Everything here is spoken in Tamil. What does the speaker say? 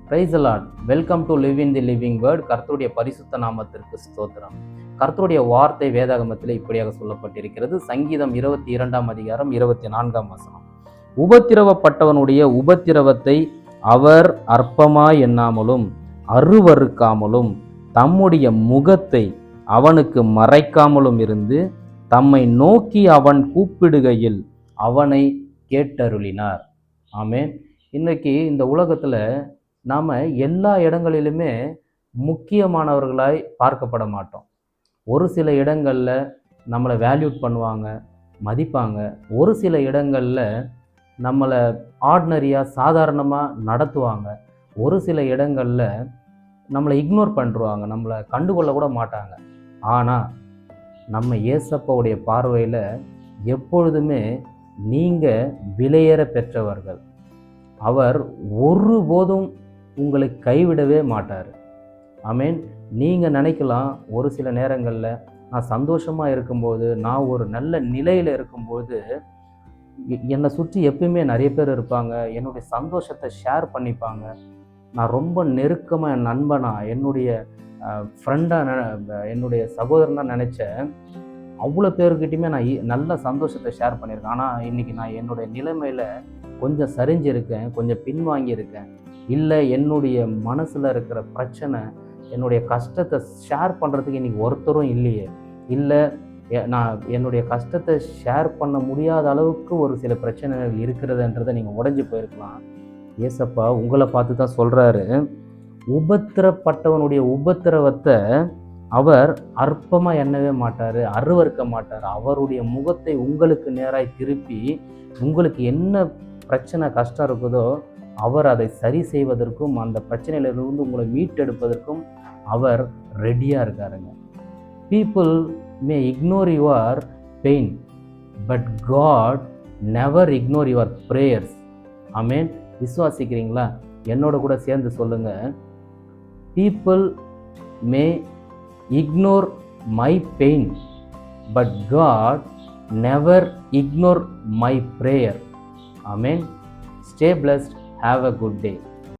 Praise the Lord. Welcome to live in the living word. கர்த்தருடைய பரிசுத்த நாமத்திற்கு ஸ்தோத்திரம். கர்த்தருடைய வார்த்தை வேதாகமத்தில் இப்படியாக சொல்லப்பட்டிருக்கிறது. சங்கீதம் 22 அதிகாரம் 24 வசனம். உபத்திரவப்பட்டவனுடைய உபத்திரவத்தை அவர் அற்பமாய் எண்ணாமலும் அருவருக்காமலும் தம்முடைய முகத்தை அவனுக்கு மறைக்காமலும் இருந்து தம்மை நோக்கி அவன் கூப்பிடுகையில் அவனை கேட்டருளினார். ஆமென். இன்னைக்கு இந்த உலகத்தில் நாம் எல்லா இடங்களிலுமே முக்கியமானவர்களாய் பார்க்கப்பட மாட்டோம். ஒரு சில இடங்களில் நம்மளை வேல்யூட் பண்ணுவாங்க, மதிப்பாங்க. ஒரு சில இடங்களில் நம்மளை ஆர்டினரியாக சாதாரணமாக நடத்துவாங்க. ஒரு சில இடங்களில் நம்மளை இக்னோர் பண்ணுவாங்க, நம்மளை கண்டுகொள்ள கூட மாட்டாங்க. ஆனால் நம்ம இயேசப்பாவுடைய பார்வையில் எப்பொழுதுமே நீங்கள் விலையேற பெற்றவர்கள். அவர் ஒருபோதும் உங்களை கைவிடவே மாட்டார். ஆமென். நீங்கள் நினைக்கலாம், ஒரு சில நேரங்களில் நான் சந்தோஷமாக இருக்கும்போது, நான் ஒரு நல்ல நிலையில் இருக்கும்போது என்னை சுற்றி எப்பயுமே நிறைய பேர் இருப்பாங்க, என்னுடைய சந்தோஷத்தை ஷேர் பண்ணிப்பாங்க. நான் ரொம்ப நெருக்கமாக என் நண்பனாக, என்னுடைய ஃப்ரெண்டாக, என்னுடைய சகோதரனாக நினச்ச அவ்வளோ பேர்கிட்டையுமே நான் நல்ல சந்தோஷத்தை ஷேர் பண்ணியிருக்கேன். ஆனால் இன்றைக்கி நான் என்னுடைய நிலைமையில் கொஞ்சம் சரிஞ்சிருக்கேன், கொஞ்சம் பின்வாங்கியிருக்கேன். இல்லை, என்னுடைய மனசில் இருக்கிற பிரச்சனை, என்னுடைய கஷ்டத்தை ஷேர் பண்ணுறதுக்கு இன்றைக்கி ஒருத்தரும் இல்லையே, இல்லை நான் என்னுடைய கஷ்டத்தை ஷேர் பண்ண முடியாத அளவுக்கு ஒரு சில பிரச்சனைகள் இருக்கிறதுன்றதை நீங்கள் உடைஞ்சு போயிருக்கலாம். ஏசப்பா உங்களை பார்த்து தான் சொல்கிறாரு, உபத்திரப்பட்டவனுடைய உபத்திரவத்தை அவர் அற்பமாக எண்ணவே மாட்டார், அருவருக்க மாட்டார். அவருடைய முகத்தை உங்களுக்கு நேராய் திருப்பி உங்களுக்கு என்ன பிரச்சனை கஷ்டம் இருக்குதோ அவர் அதை சரி செய்வதற்கும் அந்த பிரச்சனையிலிருந்து உங்களை மீட்டெடுப்பதற்கும் அவர் ரெடியாக இருக்காருங்க. People may ignore your pain, but God never ignore your prayers. Amen. விசுவாசிக்கிறீங்களா? என்னோட கூட சேர்ந்து சொல்லுங்க. People may ignore my pain, but God never ignore my prayer. Amen. Stay blessed. Have a good day.